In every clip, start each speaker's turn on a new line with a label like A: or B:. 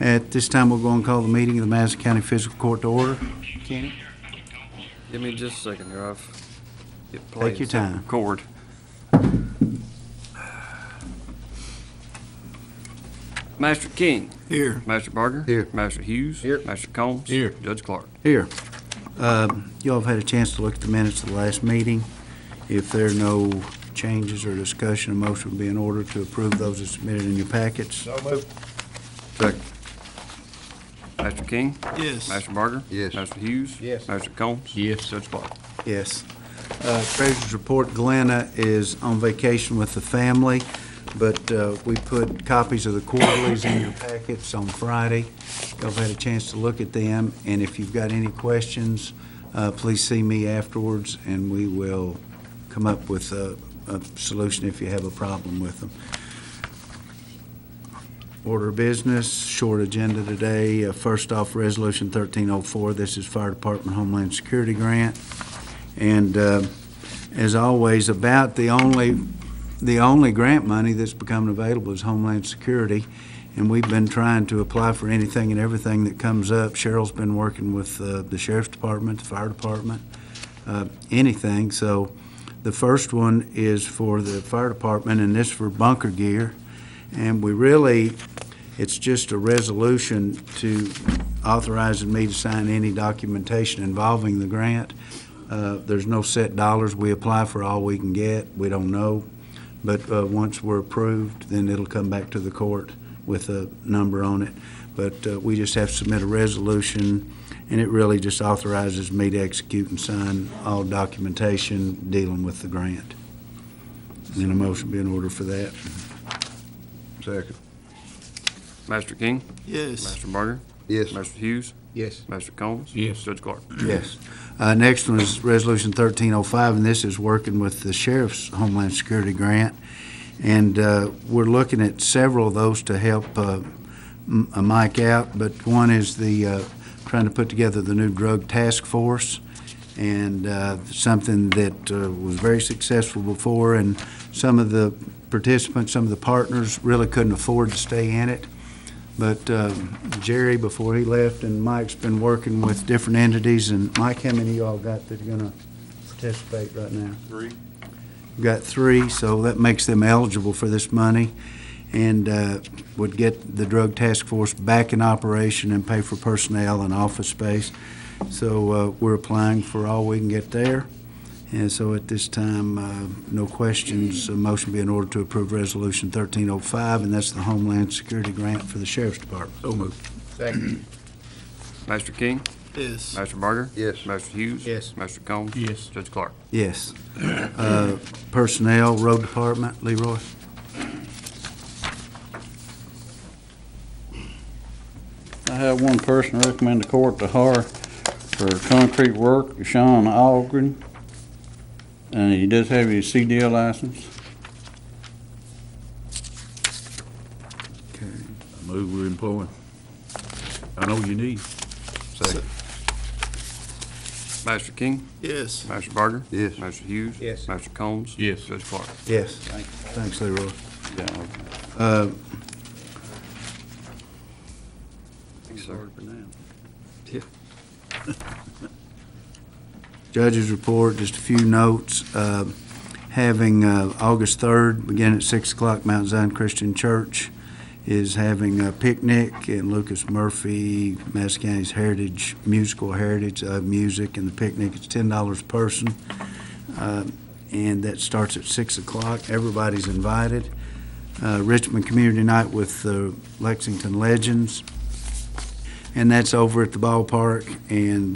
A: At this time, we'll go and call the meeting of the Madison County Fiscal Court to order. Kenny?
B: Give me just a second here.
A: Take your time.
B: Record. Master King.
A: Here.
B: Master Barger.
A: Here.
B: Master Hughes.
A: Here.
B: Master Combs.
A: Here.
B: Judge Clark.
A: Here. You all have had a chance to look at the minutes of the last meeting. If there are no changes or discussion, a motion will be in order to approve those as submitted in your packets.
C: So moved.
A: Second.
B: Master King.
C: Yes.
B: Master Barger.
A: Yes.
B: Master Hughes.
C: Yes.
B: Master Combs.
A: Yes.
B: Judge Clark.
A: Yes. Treasurer's report, Glenna is on vacation with the family, but we put copies of the quarterlies in your packets on Friday. Y'all have had a chance to look at them, and if you've got any questions, please see me afterwards, and we will come up with a solution if you have a problem with them. Order of business, short agenda today. First off, Resolution 1304. This is Fire Department Homeland Security Grant. And as always, about the only grant money that's becoming available is Homeland Security. And we've been trying to apply for anything and everything that comes up. Cheryl's been working with the Sheriff's Department, the Fire Department, anything. So the first one is for the Fire Department, and this is for bunker gear. And it's just a resolution to authorizing me to sign any documentation involving the grant. There's no set dollars. We apply for all we can get. We don't know. But once we're approved, then it'll come back to the court with a number on it. But we just have to submit a resolution, and it really just authorizes me to execute and sign all documentation dealing with the grant. And a motion be in order for that. Second.
B: Master King.
C: Yes.
B: Master Barger.
A: Yes.
B: Master Hughes.
A: Yes.
B: Master Combs.
C: Yes.
B: Judge Clark.
A: Yes. Next one is Resolution 1305, and this is working with the Sheriff's Homeland Security Grant. And we're looking at several of those to help Mike out, but one is the trying to put together the new drug task force, and something that was very successful before, and some of the participants, some of the partners really couldn't afford to stay in it. But Jerry, before he left, and Mike's been working with different entities. And Mike, how many of y'all got that are going to participate right now?
C: 3.
A: We've got 3, so that makes them eligible for this money, and would get the drug task force back in operation and pay for personnel and office space. So we're applying for all we can get there. And so at this time, no questions, a motion be in order to approve Resolution 1305, and that's the Homeland Security Grant for the Sheriff's Department. So moved.
C: Second.
B: Master King.
C: Yes.
B: Master Barger.
A: Yes.
B: Master Hughes.
C: Yes.
B: Master Combs.
C: Yes.
B: Judge Clark.
A: Yes. Personnel, Road Department, Leroy.
D: I have one person I recommend the court to hire for concrete work, Sean Algren, and he does have his CDL license.
A: Okay.
C: I move we employ. I know you need. Second.
B: Master King.
C: Yes.
B: Master Barger.
A: Yes.
B: Master Hughes.
C: Yes.
B: Master Combs.
C: Yes.
B: Judge Clark.
A: Yes. Thanks, Leroy.
D: Yeah,
B: Thanks, sir.
D: for now.
B: Yeah.
A: Judge's report, just a few notes. Having August 3rd, beginning at 6 o'clock, Mount Zion Christian Church is having a picnic, and Lucas Murphy, Madison County's musical heritage of music, and the picnic is $10 a person. And that starts at 6 o'clock. Everybody's invited. Richmond Community Night with the Lexington Legends. And that's over at the ballpark, and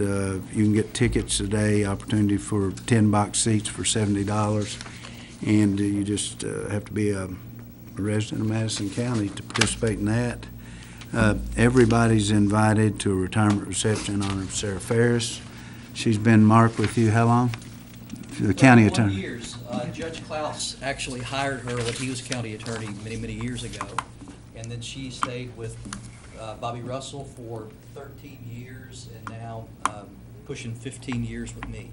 A: you can get tickets today, opportunity for 10-box seats for $70. And you just have to be a resident of Madison County to participate in that. Everybody's invited to a retirement reception in honor of Sarah Ferris. She's been, Mark, with you how long? The county attorney.
E: 21 years. Judge Klaus actually hired her when he was county attorney many, many years ago. And then she stayed with Bobby Russell for 13 years, and now pushing 15 years with me.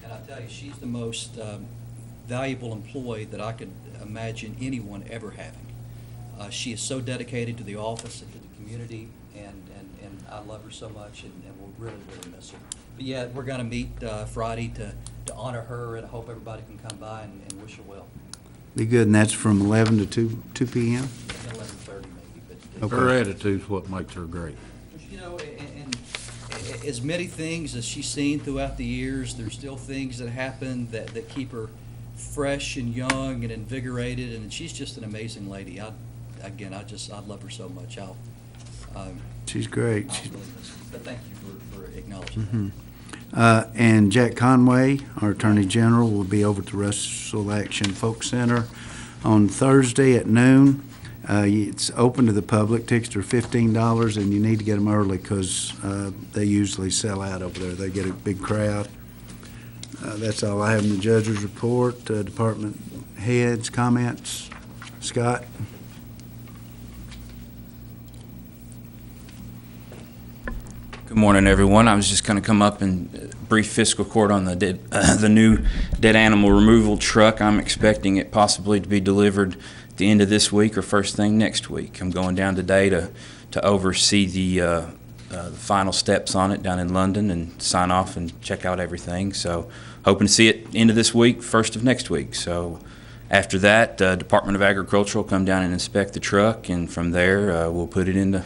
E: And I tell you, she's the most valuable employee that I could imagine anyone ever having. She is so dedicated to the office and to the community, and I love her so much, and we'll really, really miss her. But yeah, we're gonna meet Friday to honor her, and I hope everybody can come by and wish her well.
A: Be good, and that's from 11 to 2 p.m.?
E: 11:30 maybe, but.
A: Okay.
C: Her attitude's what makes her great.
E: You know, and as many things as she's seen throughout the years, there's still things that happen that keep her fresh and young and invigorated, and she's just an amazing lady. I love her so much.
A: She's great.
E: I'll really miss her. But thank you for acknowledging that.
A: And Jack Conway, our Attorney General, will be over at the Russell Action Folk Center on Thursday at noon. It's open to the public. Tickets are $15, and you need to get them early because they usually sell out over there. They get a big crowd. That's all I have in the judge's report. Department heads, comments. Scott?
F: Good morning, everyone. I was just going to come up and brief fiscal court on the new dead animal removal truck. I'm expecting it possibly to be delivered at the end of this week or first thing next week. I'm going down today to oversee the final steps on it down in London and sign off and check out everything. So hoping to see it end of this week, first of next week. So after that, Department of Agriculture will come down and inspect the truck, and from there we'll put it into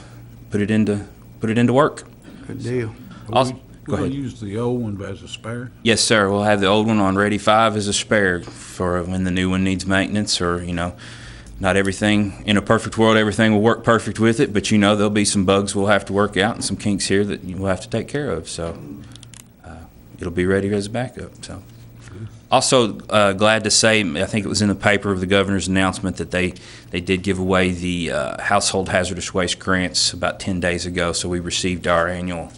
F: work.
A: Good deal.
F: Also, go
C: We'll
F: ahead.
C: use the old one as a spare.
F: Yes, sir. We'll have the old one on Ready 5 as a spare for when the new one needs maintenance, or, not everything, in a perfect world, everything will work perfect with it, but, there'll be some bugs we'll have to work out and some kinks here that we'll have to take care of. So it'll be ready as a backup. So also glad to say, I think it was in the paper of the governor's announcement that they did give away the household hazardous waste grants about 10 days ago. So we received our annual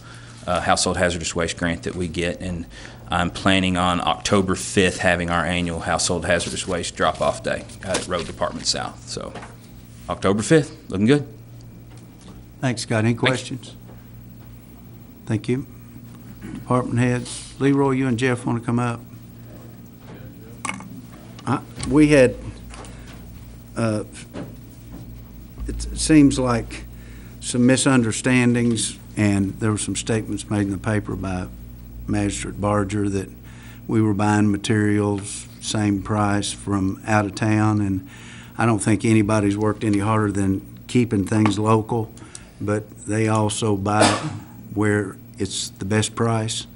F: household hazardous waste grant that we get, and I'm planning on October 5th having our annual household hazardous waste drop-off day out at Road Department South. So October 5th, looking good.
A: Thanks, Scott. Any questions? Thank you. Department heads. Leroy, you and Jeff want to come up? We had, it seems like some misunderstandings, and there were some statements made in the paper by Magistrate Barger that we were buying materials, same price from out of town, and I don't think anybody's worked any harder than keeping things local, but they also buy where it's the best price.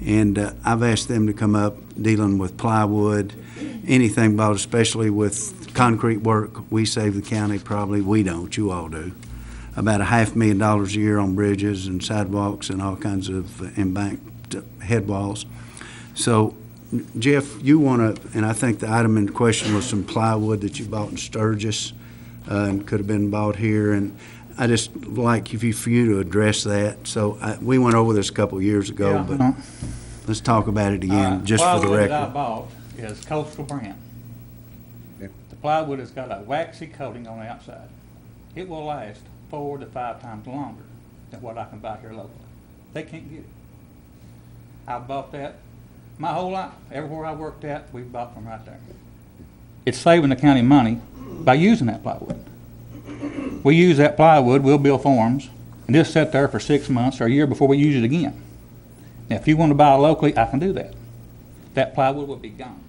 A: And I've asked them to come up dealing with plywood, anything bought, especially with concrete work. We save the county probably, we don't, you all do, about $500,000 a year on bridges and sidewalks and all kinds of embanked head walls. So, Jeff, you want to, and I think the item in question was some plywood that you bought in Sturgis and could have been bought here. And I just like for you to address that. So we went over this a couple of years ago, but let's talk about it again, just for the
G: Plywood that I
A: record.
G: bought is Coastal brand. The plywood has got a waxy coating on the outside. It will last 4 to 5 times longer than what I can buy here locally. They can't get it. I bought that my whole life. Everywhere I worked at, we bought from right there. It's saving the county money by using that plywood. We use that plywood, we'll build forms, and just sit there for 6 months or a year before we use it again. Now, if you want to buy locally, I can do that. That plywood will be gone.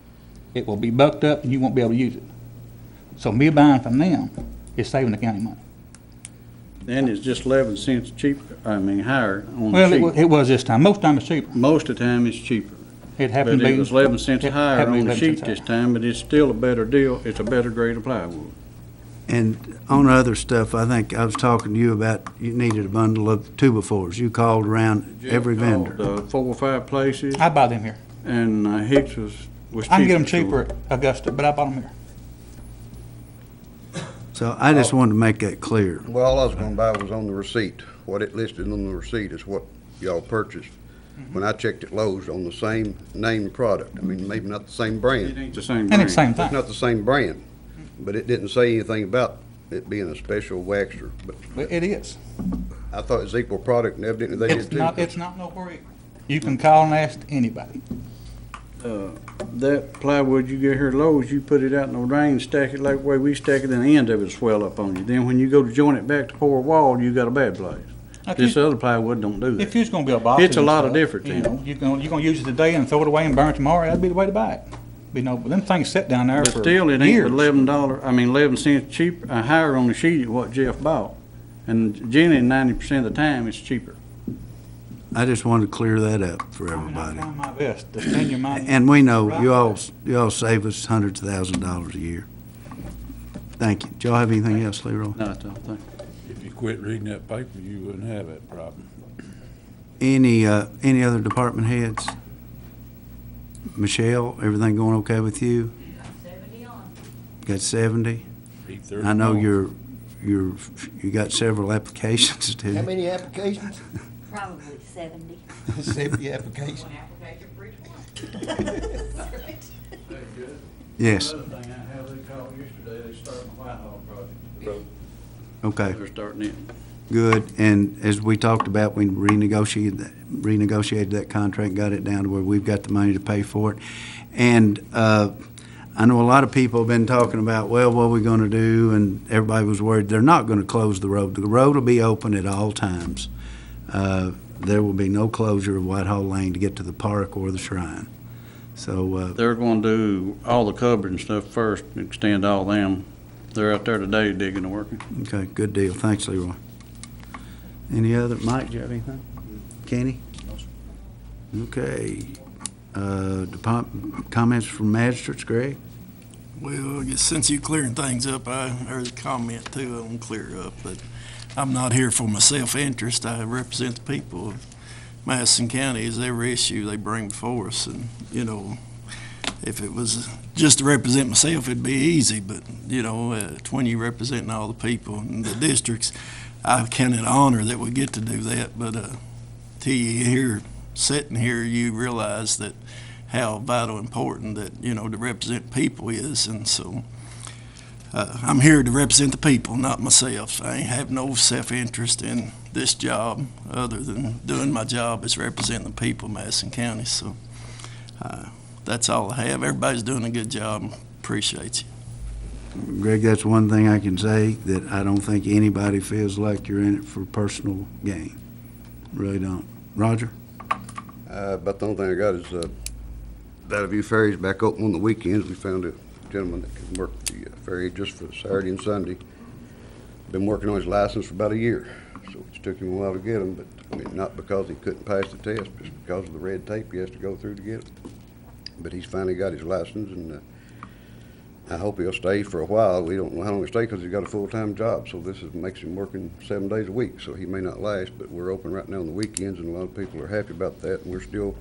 G: It will be bucked up and you won't be able to use it. So me buying from them is saving the county money.
D: And it's just 11 cents cheaper, higher on
G: Well,
D: the sheet.
G: it was this time. Most time it's cheaper.
D: Most of the time it's cheaper.
G: It happened
D: But
G: to
D: it
G: be.
D: was 11 cents
G: it
D: higher
G: happened to
D: on
G: be
D: the
G: 11
D: sheet
G: cents
D: this
G: higher.
D: time, but it's still a better deal. It's a better grade of plywood.
A: And on other stuff, I think I was talking to you about you needed a bundle of 2x4s. You called around every vendor.
D: Called, 4 or 5 places,
G: I buy them here.
D: and Hicks was cheaper.
G: I can get them
D: so-
G: cheaper at Augusta, but I bought them here.
A: So I just wanted to make that clear.
H: Well, all I was gonna buy was on the receipt. What it listed on the receipt is what y'all purchased. When I checked at Lowe's on the same name product, I mean, maybe not the same
D: It
H: brand,
D: ain't the same
G: And
D: brand.
G: it's same
H: it's
G: thing.
H: not the same brand, but it didn't say anything about it being a special waxer. But
G: It is.
H: I thought it was equal product, and evidently they
G: It's
H: did too.
G: not nowhere equal. You can call and ask anybody.
D: that plywood you get here Lowe's, you put it out in the rain, stack it like the way we stack it, and the end of it swell up on you. Then when you go to join it back to pour a wall, you got a bad place.
G: If
D: This
G: you-
D: other plywood don't do
G: If
D: that.
G: you're gonna build boxes
D: It's a
G: and
D: lot of
G: stuff,
D: difference
G: you
D: in
G: know,
D: it.
G: you're gonna use it today and throw it away and burn it tomorrow, that'd be the way to buy it. Be no, but them things sit down there
D: But
G: for
D: still, it ain't
G: years.
D: $11 cents cheaper, higher on the sheet than what Jeff bought. And generally, 90% of the time, it's cheaper.
A: I just wanted to clear that up for
G: And I'm
A: everybody.
G: trying my best to spend your money.
A: And we know you all save us hundreds of thousands of dollars a year. Thank you. Do y'all have anything else, Leroy?
D: No, I don't think.
C: If you quit reading that paper, you wouldn't have that problem.
A: Any other department heads? Michelle, everything going okay with you?
I: 70 on.
A: Got 70?
C: 8:30
A: I know
C: tomorrow.
A: you got several applications too.
J: How many applications?
I: Probably 70.
J: 70 applications.
I: One application for each one.
A: Yes,
D: Another thing, how they called yesterday, they starting the Whitehall project.
A: okay,
D: They're starting it.
A: good. And as we talked about, we renegotiated that contract, got it down to where we've got the money to pay for it. And I know a lot of people have been talking about, well, what are we going to do? And everybody was worried. They're not going to close the road. The road will be open at all times. There will be no closure of Whitehall Lane to get to the park or the shrine. So,
D: They're gonna do all the cupboard and stuff first, extend all them. They're out there today digging and working.
A: okay, good deal. Thanks, Leroy. Any other, Mike, do you have anything? Kenny? Okay. Comments from magistrates, Greg?
K: Well, I guess since you clearing things up, there's a comment too I want to clear up, but I'm not here for my self-interest. I represent the people of Madison County. Is every issue they bring before us, and, you know, if it was just to represent myself, it'd be easy, but, you know, when you representing all the people in the districts, I count it an honor that we get to do that, but till you hear, sitting here, you realize that how vital important that, you know, to represent people is, and so I'm here to represent the people, not myself. I ain't have no self-interest in this job other than doing my job as representing the people of Madison County, so that's all I have. Everybody's doing a good job. Appreciate you.
A: Greg, that's one thing I can say, that I don't think anybody feels like you're in it for personal gain. Really don't. Roger?
H: About the only thing I got is, Valley Ferry's back open on the weekends. We found a gentleman that can work the ferry just for Saturday and Sunday. Been working on his license for about a year, so it took him a while to get him, but, I mean, not because he couldn't pass the test, just because of the red tape he has to go through to get it. But he's finally got his license, and I hope he'll stay for a while. We don't know how long he'll stay because he's got a full-time job, so this makes him working 7 days a week, so he may not last, but we're open right now on the weekends, and a lot of people are happy about that, and we're still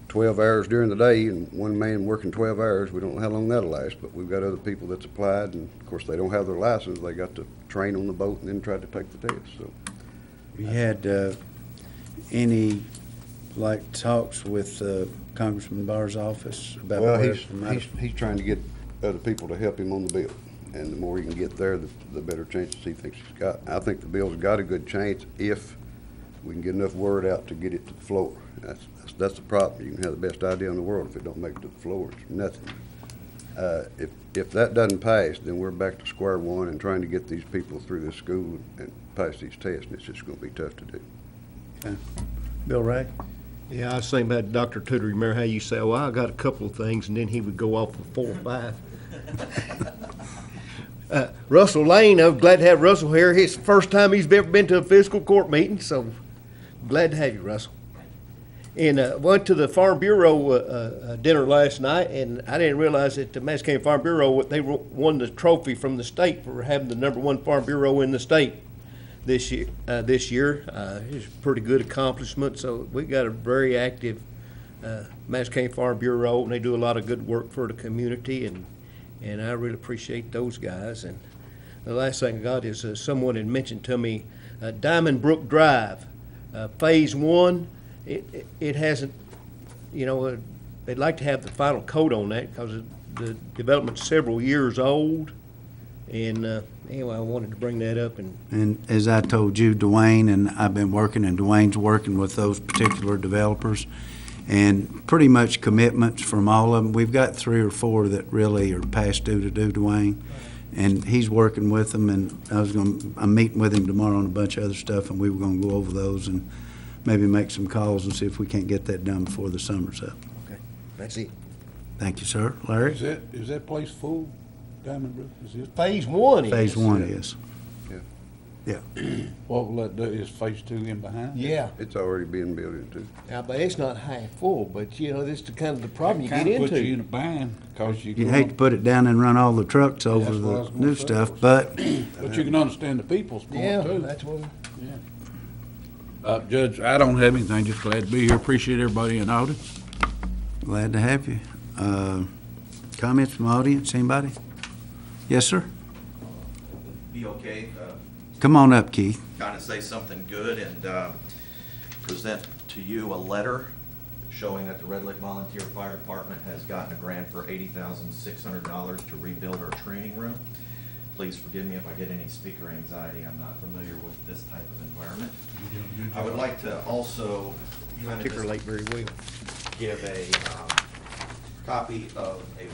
H: 12 hours during the day, and one man working 12 hours. We don't know how long that'll last, but we've got other people that's applied, and of course, they don't have their license. They got to train on the boat and then try to take the test, so.
A: You had any, like, talks with Congressman Barr's office about
H: Well,
A: where
H: he's trying to get other people to help him on the bill, and the more he can get there, the better chances he thinks he's got. I think the bill's got a good chance if we can get enough word out to get it to the floor. That's the problem. You can have the best idea in the world. If it don't make it to the floor, it's nothing. If that doesn't pass, then we're back to square one and trying to get these people through this school and pass these tests, and it's just gonna be tough to do.
A: Bill Ray?
J: Yeah, I was thinking about Dr. Tudor. Remember how you say, well, I got a couple of things, and then he would go off with 4 or 5. Russell Lane, I'm glad to have Russell here. It's the first time he's ever been to a fiscal court meeting, so glad to have you, Russell. And went to the Farm Bureau dinner last night, and I didn't realize that the Madison County Farm Bureau, they won the trophy from the state for having the #1 Farm Bureau in the state this year. It's a pretty good accomplishment, so we got a very active Madison County Farm Bureau, and they do a lot of good work for the community, and I really appreciate those guys. And the last thing I got is someone had mentioned to me Diamond Brook Drive, Phase 1. It hasn't, you know, they'd like to have the final coat on that because the development's several years old. And anyway, I wanted to bring that up.
A: And as I told you, Dwayne, and I've been working, and Dwayne's working with those particular developers, and pretty much commitments from all of them. We've got 3 or 4 that really are past due to do, Dwayne, and he's working with them, and I'm meeting with him tomorrow on a bunch of other stuff, and we were gonna go over those and maybe make some calls and see if we can't get that done before the summer's up.
J: Okay, that's it.
A: Thank you, sir. Larry?
C: Is that place full, Diamond Brook? Is it?
J: Phase 1 is.
A: Phase 1 is.
C: What will that do? Is phase 2 in behind?
J: Yeah,
H: It's already being built into.
J: but it's not half full, but you know, this is the kind of the problem you get
C: Kinda puts you
J: into.
C: in a bind, cause you.
A: You'd hate to put it down and run all the trucks over
C: That's what I was
A: the
C: gonna
A: new
C: say.
A: stuff, but
C: But you can understand the people's point
J: Yeah,
C: too.
J: that's what,
C: Judge, I don't have anything, just glad to be here. Appreciate everybody in the audience.
A: glad to have you. Comments from the audience, anybody? Yes, sir?
L: Be okay,
A: Come on up, Keith.
L: kind of say something good and present to you a letter showing that the Red Lake Volunteer Fire Department has gotten a grant for $80,600 to rebuild our training room. Please forgive me if I get any speaker anxiety. I'm not familiar with this type of environment. I would like to also kind of
J: articulate very well.
L: give a copy of the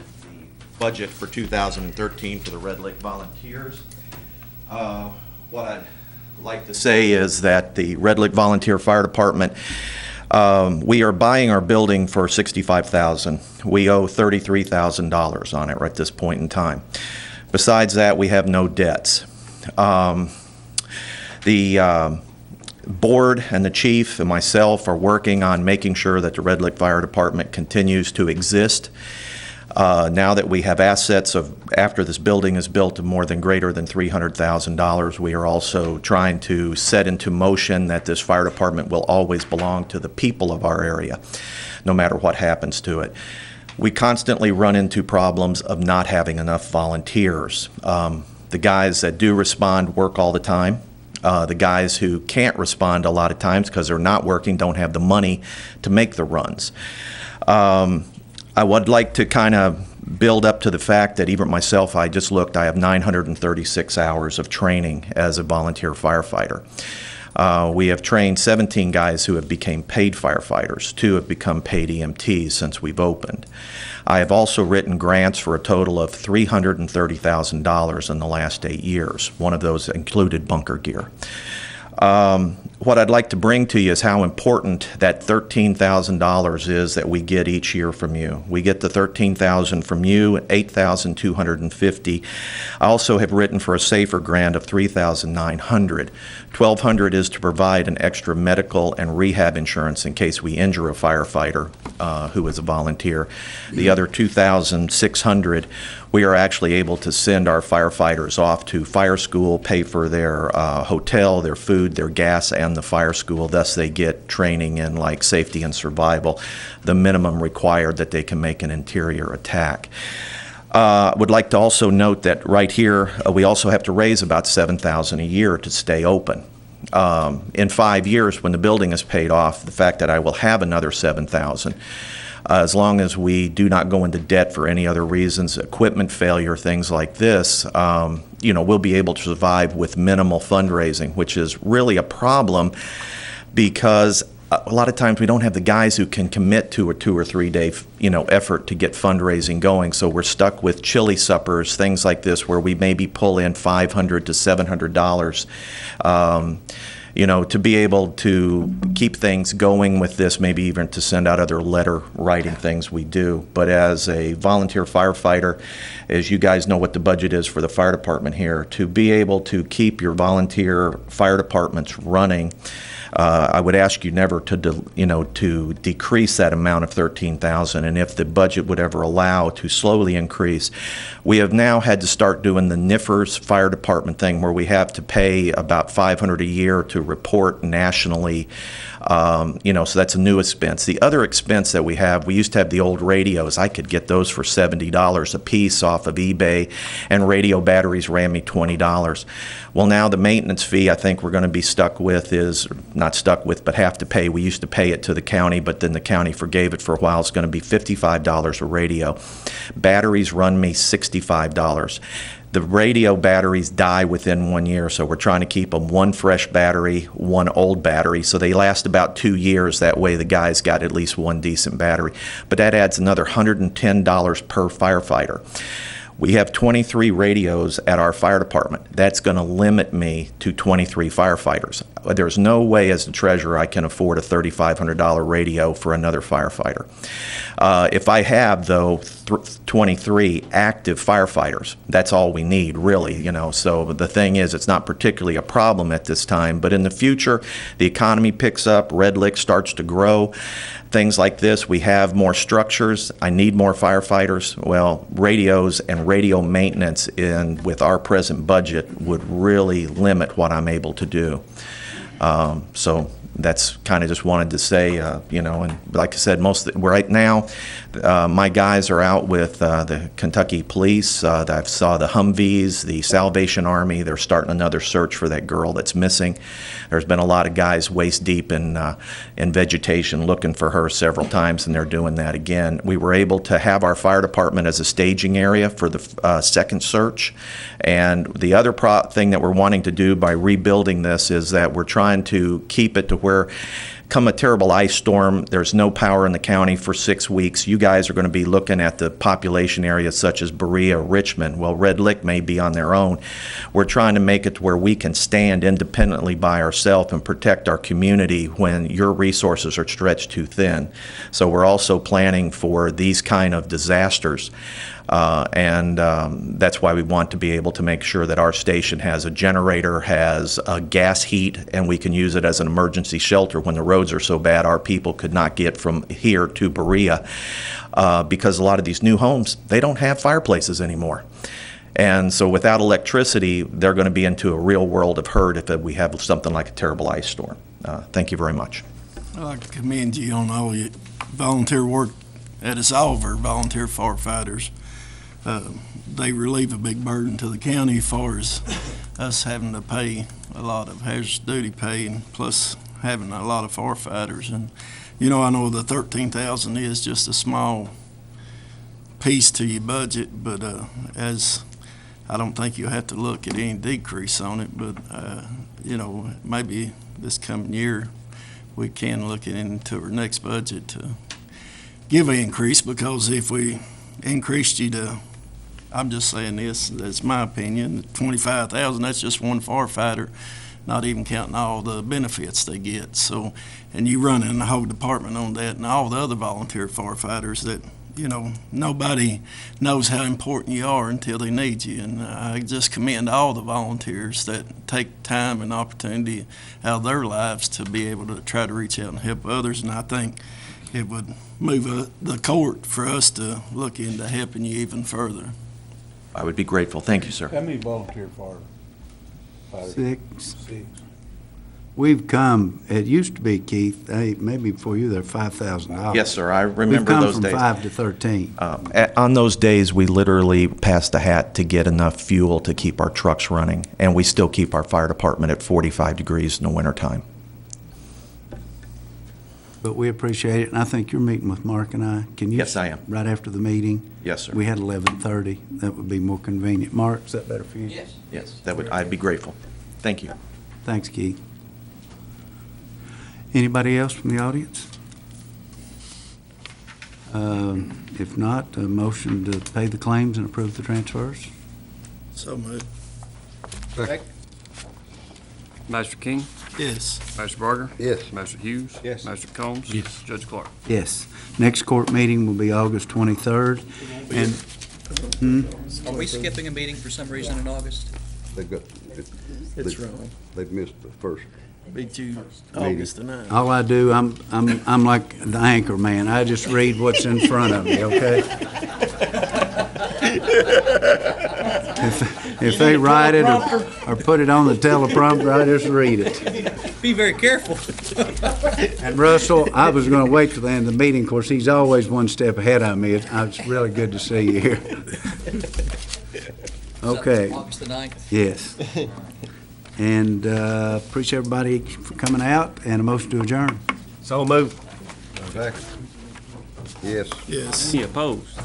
L: budget for 2013 for the Red Lake Volunteers. What I'd like to say is that the Red Lake Volunteer Fire Department, we are buying our building for $65,000. We owe $33,000 on it right at this point in time. Besides that, we have no debts. The board and the chief and myself are working on making sure that the Red Lake Fire Department continues to exist. Now that we have assets of, after this building is built, of more than greater than $300,000, we are also trying to set into motion that this fire department will always belong to the people of our area, no matter what happens to it. We constantly run into problems of not having enough volunteers. The guys that do respond work all the time. The guys who can't respond a lot of times because they're not working don't have the money to make the runs. I would like to kind of build up to the fact that even myself, I just looked, I have 936 hours of training as a volunteer firefighter. We have trained 17 guys who have become paid firefighters. 2 have become paid EMTs since we've opened. I have also written grants for a total of $330,000 in the last 8 years. One of those included bunker gear. What I'd like to bring to you is how important that $13,000 is that we get each year from you. We get the $13,000 from you, $8,250. I also have written for a safer grant of $3,900. $1,200 is to provide an extra medical and rehab insurance in case we injure a firefighter who is a volunteer. The other $2,600, we are actually able to send our firefighters off to fire school, pay for their hotel, their food, their gas, and the fire school. Thus, they get training in like safety and survival, the minimum required that they can make an interior attack. Would like to also note that right here, we also have to raise about $7,000 a year to stay open. In 5 years, when the building is paid off, the fact that I will have another $7,000. As long as we do not go into debt for any other reasons, equipment failure, things like this, we'll be able to survive with minimal fundraising, which is really a problem because a lot of times we don't have the guys who can commit to a 2 or 3 day, effort to get fundraising going. So we're stuck with chili suppers, things like this, where we maybe pull in $500 to $700. To be able to keep things going with this, maybe even to send out other letter writing things we do. But as a volunteer firefighter, as you guys know what the budget is for the fire department here, to be able to keep your volunteer fire departments running, I would ask you never to decrease that amount of $13,000, and if the budget would ever allow, to slowly increase. We have now had to start doing the NIFRS fire department thing where we have to pay about $500 a year to report nationally. So that's a new expense. The other expense that we used to have the old radios. I could get those for $70 a piece off of eBay, and radio batteries ran me $20. Well, now the maintenance fee I think we're going to be stuck with is not stuck with, but have to pay. We used to pay it to the county, but then the county forgave it for a while. It's going to be $55 a radio. Batteries run me $65. The radio batteries die within 1 year, so we're trying to keep them one fresh battery, one old battery, so they last about 2 years. That way the guys got at least one decent battery. But that adds another $110 per firefighter. We have 23 radios at our fire department. That's going to limit me to 23 firefighters. There's no way as the treasurer I can afford a $3,500 radio for another firefighter. If I have, though, 23 active firefighters, that's all we need, really, you know. So the thing is, it's not particularly a problem at this time, but in the future, the economy picks up, Red Lick starts to grow, things like this, we have more structures, I need more firefighters. Well, radios and radio maintenance with our present budget would really limit what I'm able to do. So that's kind of just wanted to say, you know, and like I said, right now, my guys are out with the Kentucky police. I saw the Humvees, the Salvation Army. They're starting another search for that girl that's missing. There's been a lot of guys waist deep in vegetation looking for her several times, and they're doing that again. We were able to have our fire department as a staging area for the second search. And the other thing that we're wanting to do by rebuilding this is that we're trying to keep it to where come a terrible ice storm, there's no power in the county for 6 weeks. You guys are going to be looking at the population areas such as Berea, Richmond. Well, Red Lick may be on their own. We're trying to make it to where we can stand independently by ourselves and protect our community when your resources are stretched too thin. So we're also planning for these kind of disasters. That's why we want to be able to make sure that our station has a generator, has a gas heat, and we can use it as an emergency shelter when the roads are so bad our people could not get from here to Berea, because a lot of these new homes, they don't have fireplaces anymore. And so without electricity, they're going to be into a real world of hurt if we have something like a terrible ice storm. Thank you very much.
K: I'd like to commend you on all your volunteer work at us, all of our volunteer firefighters. They relieve a big burden to the county as far as us having to pay a lot of hazardous duty pay, and plus having a lot of firefighters. And you know, I know the $13,000 is just a small piece to your budget, but as I don't think you'll have to look at any decrease on it. But you know, maybe this coming year we can look into our next budget to give an increase, because if we increased you to, I'm just saying this, that's my opinion, 25,000, that's just one firefighter, not even counting all the benefits they get. So, and you running the whole department on that, and all the other volunteer firefighters that, you know, nobody knows how important you are until they need you. And I just commend all the volunteers that take time and opportunity out of their lives to be able to try to reach out and help others. And I think it would move the court for us to look into helping you even further.
L: I would be grateful. Thank you, sir.
D: How many volunteer firefighters?
A: 6. We've come, it used to be, Keith, maybe before you there, $5,000.
L: Yes, sir. I remember those days.
A: We've come from 5 to 13.
L: On those days, we literally passed the hat to get enough fuel to keep our trucks running, and we still keep our fire department at 45 degrees in the wintertime.
A: But we appreciate it, and I think you're meeting with Mark and I. Can you?
L: Yes, I am.
A: Right after the meeting?
L: Yes, sir.
A: We had 11:30. That would be more convenient. Mark, is that better for you?
E: Yes.
L: Yes, I'd be grateful. Thank you.
A: Thanks, Keith. Anybody else from the audience? If not, a motion to pay the claims and approve the transfers?
K: So moved.
B: Master King,
K: Yes.
B: Master Barger.
H: Yes.
B: Master Hughes.
J: Yes.
B: Master Combs.
C: Yes.
B: Judge Clark.
A: Yes. Next court meeting will be August 23rd. And
E: Are we skipping a meeting for some reason in August?
H: They've got,
K: It's wrong.
H: they've missed the first.
K: Be due August the 9th.
A: all I do, I'm like the anchor man. I just read what's in front of me, okay? If they write it or put it on the teleprompter, I just read it.
E: Be very careful.
A: And Russell, I was going to wait till the end of the meeting. Of course, he's always one step ahead of me. It's really good to see you here. Okay.
E: August the 9th.
A: Yes. And appreciate everybody for coming out, and a motion to adjourn.
J: So moved.
H: Second. Yes.
K: Yes.
B: Any opposed?